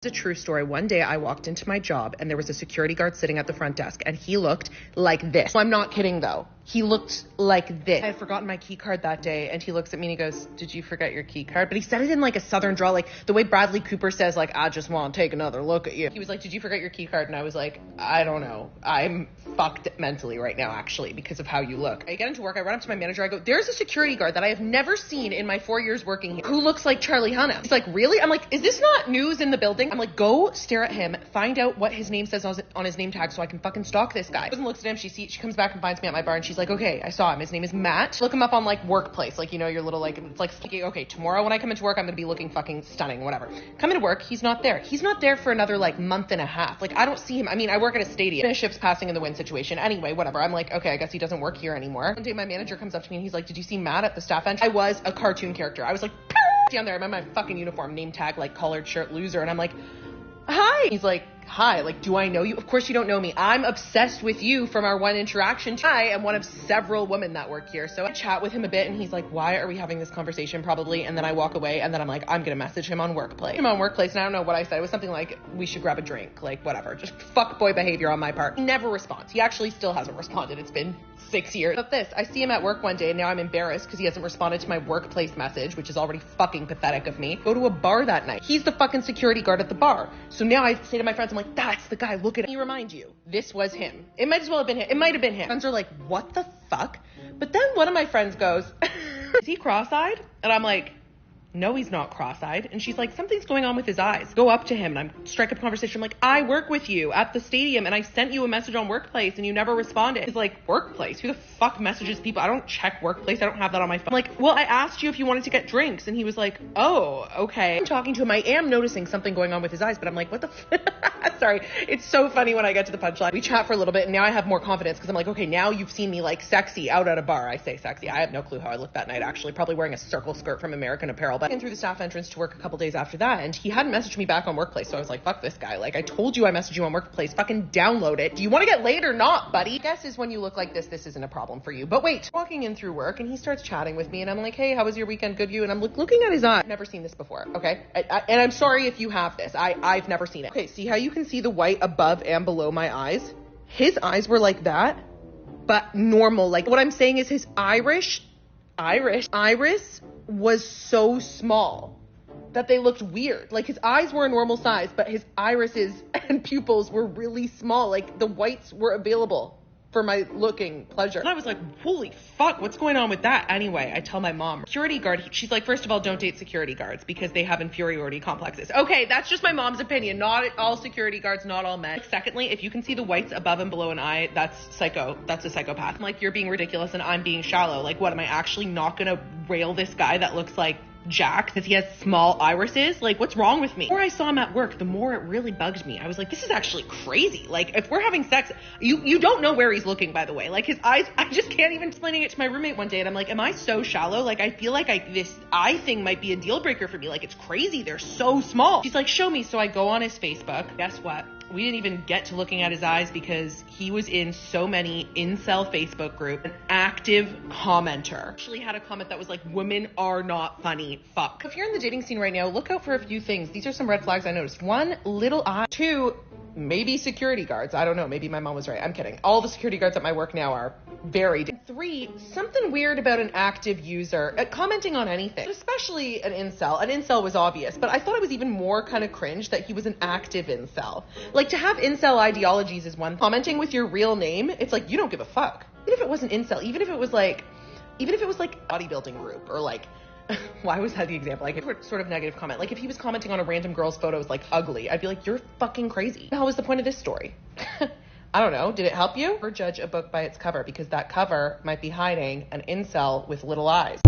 It's a true story. One day I walked into my job and there was a security guard sitting at the front desk and he looked like this. I'm not kidding though. He looked like this. I had forgotten my key card that day and he looks at me and he goes, "Did you forget your key card?" But he said it in like a southern drawl, like the way Bradley Cooper says, like, "I just want to take another look at you." He was like, "Did you forget your key card?" And I was like, "I don't know. I'm fucked mentally right now actually because of how you look." I get into work, I run up to my manager, I go, "There's a security guard that I have never seen in my 4 years working here who looks like Charlie Hunnam." He's like, "Really?" I'm like, "Is this not news in the building?" I'm like, "Go stare at him, find out what his name says on his name tag so I can fucking stalk this guy." She goes and looks at him, she comes back and finds me at my bar and she's like, "Okay, I saw him. His name is Matt. Look him up on like Workplace." Like, you know, your little like, it's like, okay, tomorrow when I come into work, I'm gonna be looking fucking stunning, whatever. Come into work, he's not there. He's not there for another like month and a half. Like, I don't see him. I mean, I work at a stadium. Ships passing in the wind situation. Anyway, whatever. I'm like, okay, I guess he doesn't work here anymore. One day my manager comes up to me and he's like, "Did you see Matt at the staff entrance?" I was a cartoon character. I was like, down there, I'm in my fucking uniform, name tag, like collared shirt, loser. And I'm like, "Hi." He's like, "Hi, like, do I know you?" "Of course you don't know me. I'm obsessed with you from our one interaction. I am one of several women that work here." So I chat with him a bit and he's like, "Why are we having this conversation?" Probably. And then I walk away and then I'm like, I'm going to message him on Workplace. And I don't know what I said. It was something like, "We should grab a drink," like whatever. Just fuckboy behavior on my part. He never responds. He actually still hasn't responded. It's been 6 years. But this, I see him at work one day and now I'm embarrassed because he hasn't responded to my Workplace message, which is already fucking pathetic of me. Go to a bar that night. He's the fucking security guard at the bar. So now I say to my friends, I'm like, "That's the guy. Look at him." Let me remind you, this was him. It might as well have been him. It might have been him. Friends are like, "What the fuck?" But then one of my friends goes, "Is he cross-eyed?" And I'm like, "No, he's not cross-eyed." And she's like, "Something's going on with his eyes." Go up to him and I strike up a conversation. I'm like, "I work with you at the stadium and I sent you a message on Workplace and you never responded." He's like, "Workplace? Who the fuck messages people? I don't check Workplace. I don't have that on my phone." I'm like, "Well, I asked you if you wanted to get drinks." And he was like, "Oh, okay." I'm talking to him. I am noticing something going on with his eyes, but I'm like, what the sorry. It's so funny when I get to the punchline. We chat for a little bit and now I have more confidence because I'm like, okay, now you've seen me like sexy out at a bar. I say sexy. I have no clue how I looked that night actually. Probably wearing a circle skirt from American Apparel. But I came through the staff entrance to work a couple days after that and he hadn't messaged me back on Workplace. So I was like, fuck this guy. Like, I told you I messaged you on Workplace. Fucking download it. Do you want to get laid or not, buddy? I guess is when you look like this isn't a problem for you. But wait, walking in through work and he starts chatting with me and I'm like, "Hey, how was your weekend? Good, you?" And I'm looking at his eye. I've never seen this before. Okay. And I'm sorry if you have this. I've never seen it. Okay. See how you can see the white above and below my eyes? His eyes were like that, but normal. Like, what I'm saying is his iris was so small that they looked weird. Like, his eyes were a normal size, but his irises and pupils were really small. Like, the whites were available for my looking pleasure. And I was like, holy fuck, what's going on with that? Anyway, I tell my mom, security guard, she's like, first of all, don't date security guards because they have inferiority complexes. Okay, that's just my mom's opinion. Not all security guards, not all men. Secondly, if you can see the whites above and below an eye, that's psycho. That's a psychopath. I'm like, you're being ridiculous and I'm being shallow. Like, what, am I actually not gonna rail this guy that looks like Jack because he has small irises? Like, what's wrong with me? The more I saw him at work, the more it really bugged me. I was like, this is actually crazy. Like, if we're having sex, you don't know where he's looking, by the way. Like, his eyes, I just can't even explaining it to my roommate one day and I'm like, am I so shallow? Like, I feel like this eye thing might be a deal breaker for me. Like, it's crazy. They're so small. She's like, show me. So I go on his Facebook. Guess what? We didn't even get to looking at his eyes because he was in so many incel Facebook group, an active commenter. Actually had a comment that was like, "Women are not funny. Fuck." If you're in the dating scene right now, look out for a few things. These are some red flags I noticed. 1, little eye. 2, maybe security guards. I don't know. Maybe my mom was right. I'm kidding. All the security guards at my work now are varied. 3, something weird about an active user commenting on anything, especially an incel. An incel was obvious, but I thought it was even more kind of cringe that he was an active incel. Like, to have incel ideologies is one thing. Commenting with your real name, it's like, you don't give a fuck. Even if it wasn't incel, even if it was like bodybuilding group or like, why was that the example? Like, a sort of negative comment. Like, if he was commenting on a random girl's photos like ugly, I'd be like, you're fucking crazy. What the hell was the point of this story? I don't know. Did it help you? Or judge a book by its cover because that cover might be hiding an incel with little eyes.